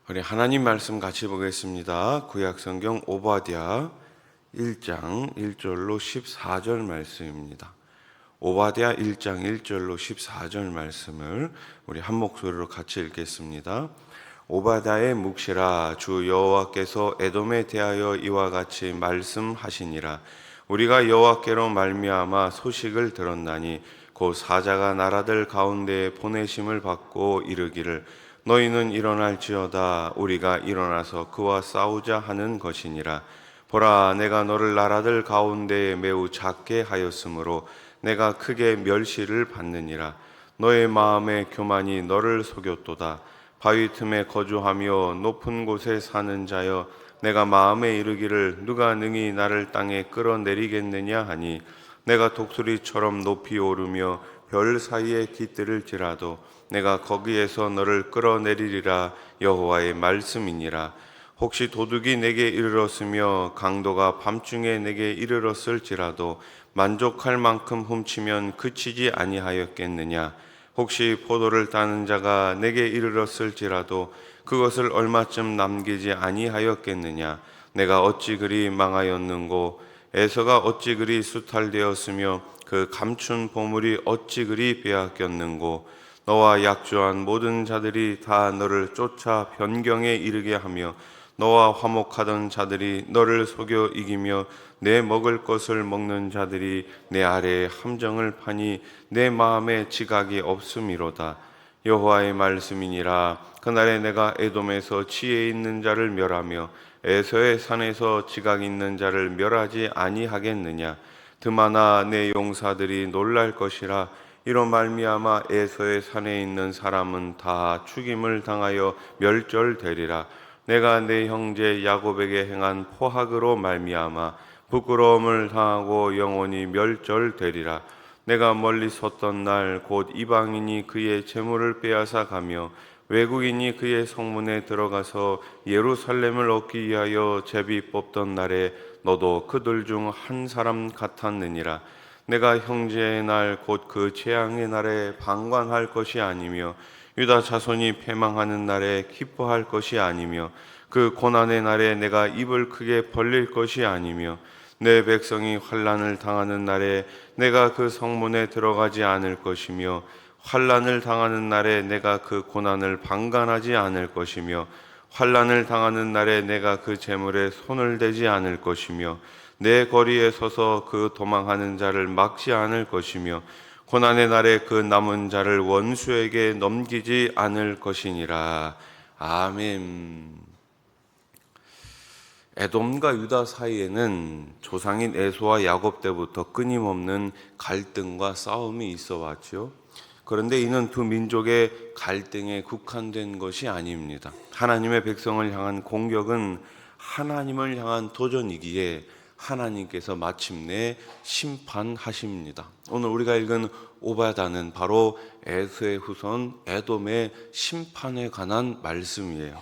우리 하나님 말씀 같이 보겠습니다. 구약성경 오바댜 1장 1절로 14절 말씀입니다. 오바댜 1장 1절로 14절 말씀을 우리 한 목소리로 같이 읽겠습니다. 오바댜의 묵시라. 주 여호와께서 에돔에 대하여 이와 같이 말씀하시니라. 우리가 여호와께로 말미암아 소식을 들었나니 곧 사자가 나라들 가운데에 보내심을 받고 이르기를 너희는 일어날지어다. 우리가 일어나서 그와 싸우자 하는 것이니라. 보라, 내가 너를 나라들 가운데에 매우 작게 하였으므로 내가 크게 멸시를 받느니라. 너의 마음의 교만이 너를 속였도다. 바위 틈에 거주하며 높은 곳에 사는 자여, 내가 마음에 이르기를 누가 능히 나를 땅에 끌어내리겠느냐 하니, 내가 독수리처럼 높이 오르며 별 사이에 깃들을지라도 내가 거기에서 너를 끌어내리리라. 여호와의 말씀이니라. 혹시 도둑이 내게 이르렀으며 강도가 밤중에 내게 이르렀을지라도 만족할 만큼 훔치면 그치지 아니하였겠느냐. 혹시 포도를 따는 자가 내게 이르렀을지라도 그것을 얼마쯤 남기지 아니하였겠느냐. 내가 어찌 그리 망하였는고, 에서가 어찌 그리 수탈되었으며 그 감춘 보물이 어찌 그리 빼앗겼는고. 너와 약조한 모든 자들이 다 너를 쫓아 변경에 이르게 하며 너와 화목하던 자들이 너를 속여 이기며 내 먹을 것을 먹는 자들이 내 아래에 함정을 파니 내 마음에 지각이 없음이로다. 여호와의 말씀이니라. 그날에 내가 에돔에서 지혜 있는 자를 멸하며 에서의 산에서 지각 있는 자를 멸하지 아니하겠느냐. 드마나 내 용사들이 놀랄 것이라. 이로 말미암아 에서의 산에 있는 사람은 다 죽임을 당하여 멸절되리라. 내가 내 형제 야곱에게 행한 포악으로 말미암아 부끄러움을 당하고 영원히 멸절되리라. 내가 멀리 섰던 날 곧 이방인이 그의 재물을 빼앗아 가며 외국인이 그의 성문에 들어가서 예루살렘을 얻기 위하여 제비 뽑던 날에 너도 그들 중 한 사람 같았느니라. 내가 형제의 날 곧 그 재앙의 날에 방관할 것이 아니며 유다 자손이 패망하는 날에 기뻐할 것이 아니며 그 고난의 날에 내가 입을 크게 벌릴 것이 아니며 내 백성이 환난을 당하는 날에 내가 그 성문에 들어가지 않을 것이며 환난을 당하는 날에 내가 그 고난을 방관하지 않을 것이며 환난을 당하는 날에 내가 그 재물에 손을 대지 않을 것이며 내 거리에 서서 그 도망하는 자를 막지 않을 것이며 고난의 날에 그 남은 자를 원수에게 넘기지 않을 것이니라. 아멘. 에돔과 유다 사이에는 조상인 에서와 야곱 때부터 끊임없는 갈등과 싸움이 있어 왔죠. 그런데 이는 두 민족의 갈등에 국한된 것이 아닙니다. 하나님의 백성을 향한 공격은 하나님을 향한 도전이기에 하나님께서 마침내 심판하십니다. 오늘 우리가 읽은 오바댜는 바로 에서의 후손 에돔의 심판에 관한 말씀이에요.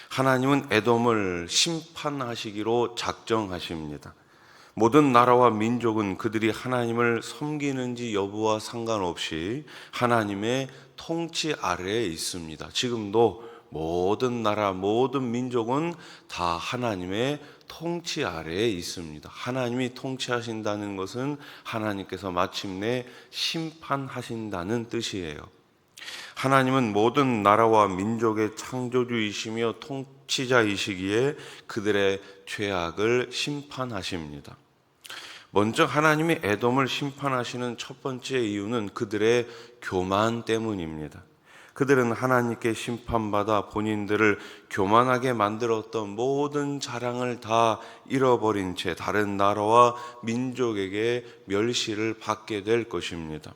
하나님은 에돔을 심판하시기로 작정하십니다. 모든 나라와 민족은 그들이 하나님을 섬기는지 여부와 상관없이 하나님의 통치 아래에 있습니다. 지금도 모든 나라, 모든 민족은 다 하나님의 통치 아래에 있습니다. 하나님이 통치하신다는 것은 하나님께서 마침내 심판하신다는 뜻이에요. 하나님은 모든 나라와 민족의 창조주이시며 통치자이시기에 그들의 죄악을 심판하십니다. 먼저 하나님이 에돔을 심판하시는 첫 번째 이유는 그들의 교만 때문입니다. 그들은 하나님께 심판받아 본인들을 교만하게 만들었던 모든 자랑을 다 잃어버린 채 다른 나라와 민족에게 멸시를 받게 될 것입니다.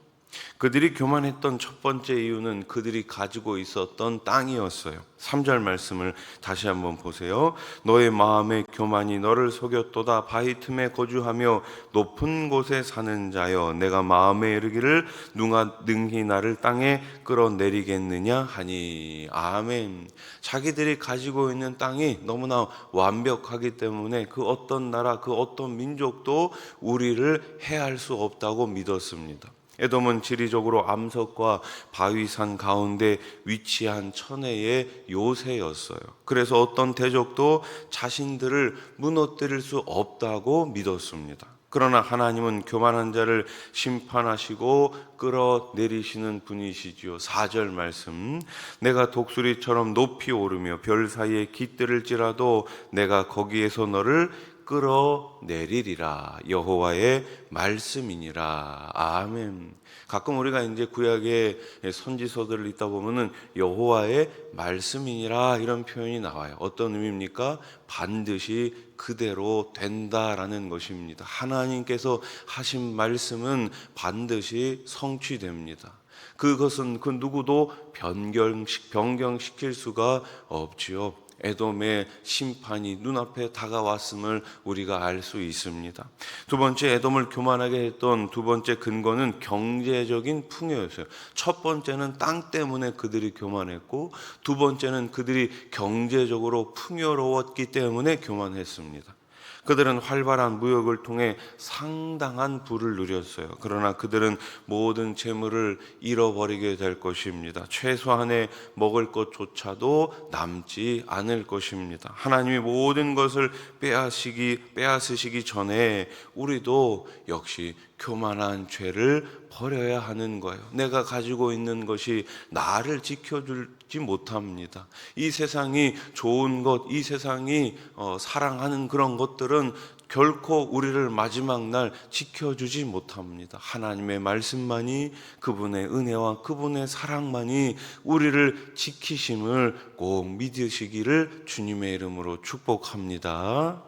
그들이 교만했던 첫 번째 이유는 그들이 가지고 있었던 땅이었어요. 3절 말씀을 다시 한번 보세요. 너의 마음의 교만이 너를 속였도다. 바위 틈에 거주하며 높은 곳에 사는 자여, 내가 마음에 이르기를 누가 능히 나를 땅에 끌어내리겠느냐 하니. 아멘. 자기들이 가지고 있는 땅이 너무나 완벽하기 때문에 그 어떤 나라, 그 어떤 민족도 우리를 해할 수 없다고 믿었습니다. 에돔은 지리적으로 암석과 바위산 가운데 위치한 천혜의 요새였어요. 그래서 어떤 대적도 자신들을 무너뜨릴 수 없다고 믿었습니다. 그러나 하나님은 교만한 자를 심판하시고 끌어내리시는 분이시지요. 4절 말씀, 내가 독수리처럼 높이 오르며 별 사이에 깃들을지라도 내가 거기에서 너를 끌어내리리라. 여호와의 말씀이니라. 아멘. 가끔 우리가 이제 구약의 선지서들을 읽다 보면은 여호와의 말씀이니라 이런 표현이 나와요. 어떤 의미입니까? 반드시 그대로 된다라는 것입니다. 하나님께서 하신 말씀은 반드시 성취됩니다. 그것은 그 누구도 변경시킬 수가 없지요. 에돔의 심판이 눈앞에 다가왔음을 우리가 알 수 있습니다. 두 번째, 에돔을 교만하게 했던 두 번째 근거는 경제적인 풍요였어요. 첫 번째는 땅 때문에 그들이 교만했고, 두 번째는 그들이 경제적으로 풍요로웠기 때문에 교만했습니다. 그들은 활발한 무역을 통해 상당한 부를 누렸어요. 그러나 그들은 모든 재물을 잃어버리게 될 것입니다. 최소한의 먹을 것조차도 남지 않을 것입니다. 하나님이 모든 것을 빼앗으시기 전에 우리도 역시 교만한 죄를 버려야 하는 거예요. 내가 가지고 있는 것이 나를 지켜주지 못합니다. 이 세상이 좋은 것, 이 세상이 사랑하는 그런 것들은 결코 우리를 마지막 날 지켜주지 못합니다. 하나님의 말씀만이, 그분의 은혜와 그분의 사랑만이 우리를 지키심을 꼭 믿으시기를 주님의 이름으로 축복합니다.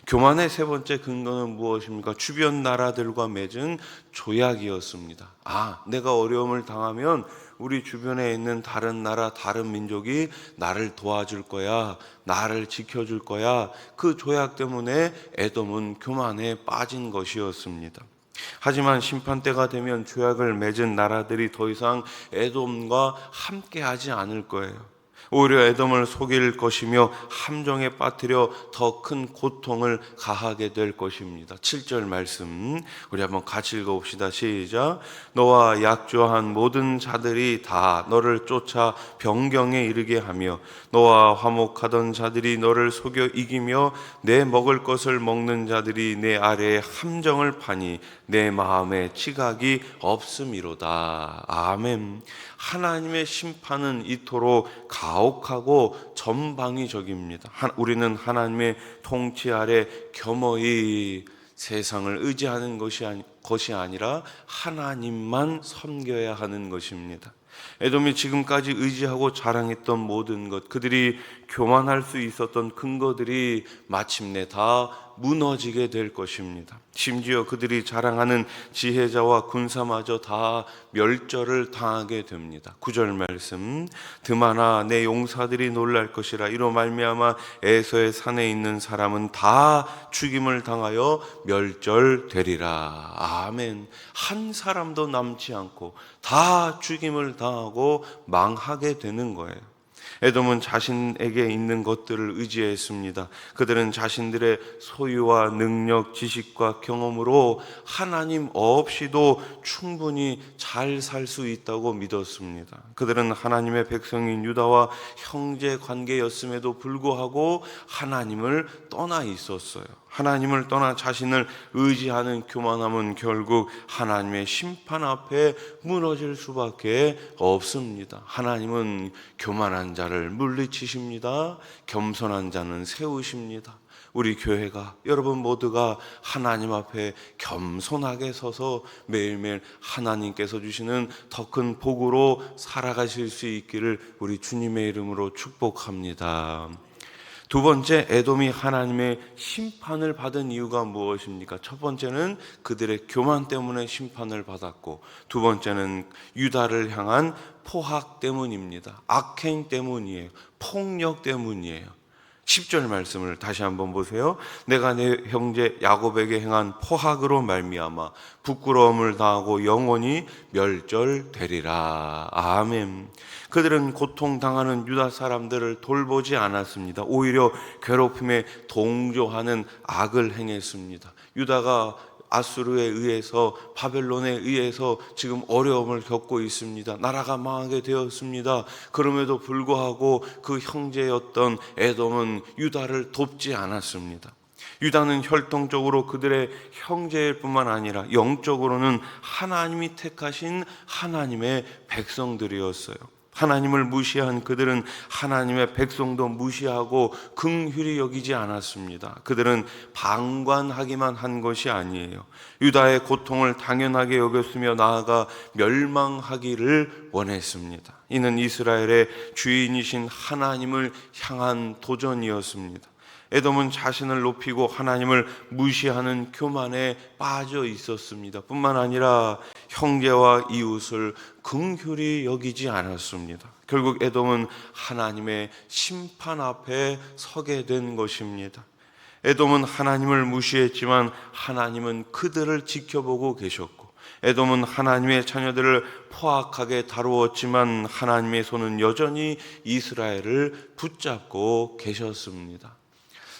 교만의 세 번째 근거는 무엇입니까? 주변 나라들과 맺은 조약이었습니다. 내가 어려움을 당하면 우리 주변에 있는 다른 나라, 다른 민족이 나를 도와줄 거야, 나를 지켜줄 거야. 그 조약 때문에 에돔은 교만에 빠진 것이었습니다. 하지만 심판 때가 되면 조약을 맺은 나라들이 더 이상 에돔과 함께하지 않을 거예요. 오히려 에돔을 속일 것이며 함정에 빠뜨려 더 큰 고통을 가하게 될 것입니다. 7절 말씀 우리 한번 같이 읽어봅시다. 시작. 너와 약조한 모든 자들이 다 너를 쫓아 변경에 이르게 하며 너와 화목하던 자들이 너를 속여 이기며 내 먹을 것을 먹는 자들이 내 아래에 함정을 파니 내 마음에 지각이 없음이로다. 아멘. 하나님의 심판은 이토록 가혹하고 전방위적입니다. 우리는 하나님의 통치 아래 겸허히 세상을 의지하는 것이 아니라 하나님만 섬겨야 하는 것입니다. 에돔이 지금까지 의지하고 자랑했던 모든 것, 그들이 교만할 수 있었던 근거들이 마침내 다 무너지게 될 것입니다. 심지어 그들이 자랑하는 지혜자와 군사마저 다 멸절을 당하게 됩니다. 9절 말씀, 드마나 내 용사들이 놀랄 것이라. 이로 말미암아 에서의 산에 있는 사람은 다 죽임을 당하여 멸절되리라. 아멘. 한 사람도 남지 않고 다 죽임을 당하고 망하게 되는 거예요. 에돔은 자신에게 있는 것들을 의지했습니다. 그들은 자신들의 소유와 능력, 지식과 경험으로 하나님 없이도 충분히 잘 살 수 있다고 믿었습니다. 그들은 하나님의 백성인 유다와 형제 관계였음에도 불구하고 하나님을 떠나 있었어요. 하나님을 떠나 자신을 의지하는 교만함은 결국 하나님의 심판 앞에 무너질 수밖에 없습니다. 하나님은 교만한 자를 물리치십니다. 겸손한 자는 세우십니다. 우리 교회가, 여러분 모두가 하나님 앞에 겸손하게 서서 매일매일 하나님께서 주시는 더 큰 복으로 살아가실 수 있기를 우리 주님의 이름으로 축복합니다. 두 번째, 에돔이 하나님의 심판을 받은 이유가 무엇입니까? 첫 번째는 그들의 교만 때문에 심판을 받았고, 두 번째는 유다를 향한 포학 때문입니다. 악행 때문이에요. 폭력 때문이에요. 10절 말씀을 다시 한번 보세요. 내가 내 형제 야곱에게 행한 포학으로 말미암아 부끄러움을 당하고 영원히 멸절되리라. 아멘. 그들은 고통당하는 유다 사람들을 돌보지 않았습니다. 오히려 괴롭힘에 동조하는 악을 행했습니다. 유다가 아수르에 의해서, 바벨론에 의해서 지금 어려움을 겪고 있습니다. 나라가 망하게 되었습니다. 그럼에도 불구하고 그 형제였던 에돔은 유다를 돕지 않았습니다. 유다는 혈통적으로 그들의 형제일 뿐만 아니라 영적으로는 하나님이 택하신 하나님의 백성들이었어요. 하나님을 무시한 그들은 하나님의 백성도 무시하고 긍휼히 여기지 않았습니다. 그들은 방관하기만 한 것이 아니에요. 유다의 고통을 당연하게 여겼으며 나아가 멸망하기를 원했습니다. 이는 이스라엘의 주인이신 하나님을 향한 도전이었습니다. 에돔은 자신을 높이고 하나님을 무시하는 교만에 빠져 있었습니다. 뿐만 아니라 형제와 이웃을 긍휼히 여기지 않았습니다. 결국 에돔은 하나님의 심판 앞에 서게 된 것입니다. 에돔은 하나님을 무시했지만 하나님은 그들을 지켜보고 계셨고, 에돔은 하나님의 자녀들을 포악하게 다루었지만 하나님의 손은 여전히 이스라엘을 붙잡고 계셨습니다.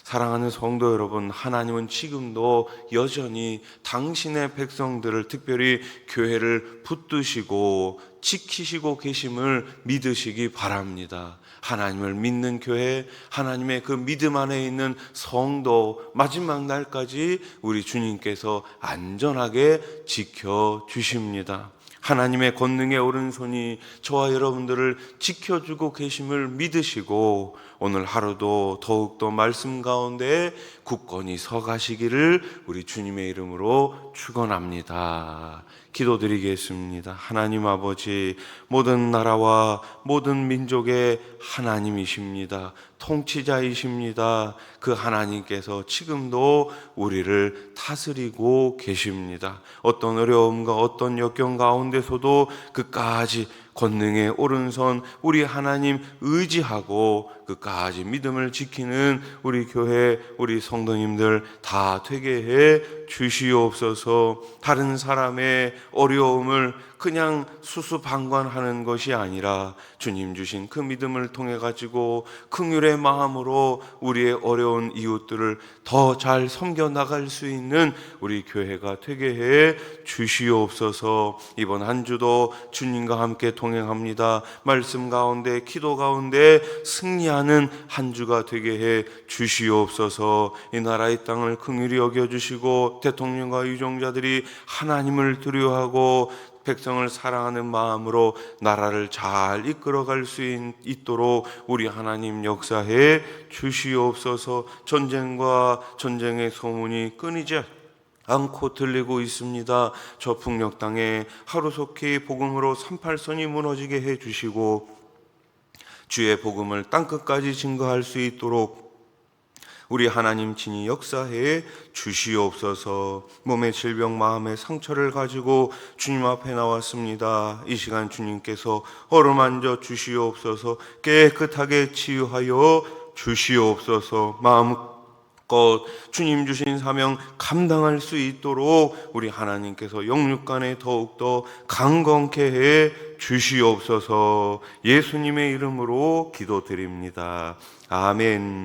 사랑하는 성도 여러분, 하나님은 지금도 여전히 당신의 백성들을, 특별히 교회를 붙드시고 지키시고 계심을 믿으시기 바랍니다. 하나님을 믿는 교회, 하나님의 그 믿음 안에 있는 성도, 마지막 날까지 우리 주님께서 안전하게 지켜주십니다. 하나님의 권능의 오른손이 저와 여러분들을 지켜주고 계심을 믿으시고 오늘 하루도 더욱더 말씀 가운데 굳건히 서가시기를 우리 주님의 이름으로 축원합니다. 기도드리겠습니다. 하나님 아버지, 모든 나라와 모든 민족의 하나님이십니다. 통치자이십니다. 그 하나님께서 지금도 우리를 다스리고 계십니다. 어떤 어려움과 어떤 역경 가운데서도 끝까지 권능의 오른손 우리 하나님 의지하고 끝까지 믿음을 지키는 우리 교회, 우리 성도님들 다 되게 해 주시옵소서. 다른 사람의 어려움을 그냥 수수방관하는 것이 아니라 주님 주신 그 믿음을 통해 가지고 긍휼의 마음으로 우리의 어려운 이웃들을 더 잘 섬겨 나갈 수 있는 우리 교회가 되게 해 주시옵소서. 이번 한 주도 주님과 함께 동행합니다. 말씀 가운데, 기도 가운데 승리하는 한 주가 되게 해 주시옵소서. 이 나라 이 땅을 긍휼히 여겨 주시고 대통령과 유종자들이 하나님을 두려워하고 백성을 사랑하는 마음으로 나라를 잘 이끌어갈 수 있도록 우리 하나님 역사해 주시옵소서. 전쟁과 전쟁의 소문이 끊이지 않고 들리고 있습니다. 저 북녘 땅에 하루속히 복음으로 38선이 무너지게 해 주시고 주의 복음을 땅끝까지 증거할 수 있도록 우리 하나님 친히 역사해 주시옵소서. 몸의 질병, 마음의 상처를 가지고 주님 앞에 나왔습니다. 이 시간 주님께서 어루만져 주시옵소서. 깨끗하게 치유하여 주시옵소서. 마음껏 주님 주신 사명 감당할 수 있도록 우리 하나님께서 영육간에 더욱더 강건케 해 주시옵소서. 예수님의 이름으로 기도드립니다. 아멘.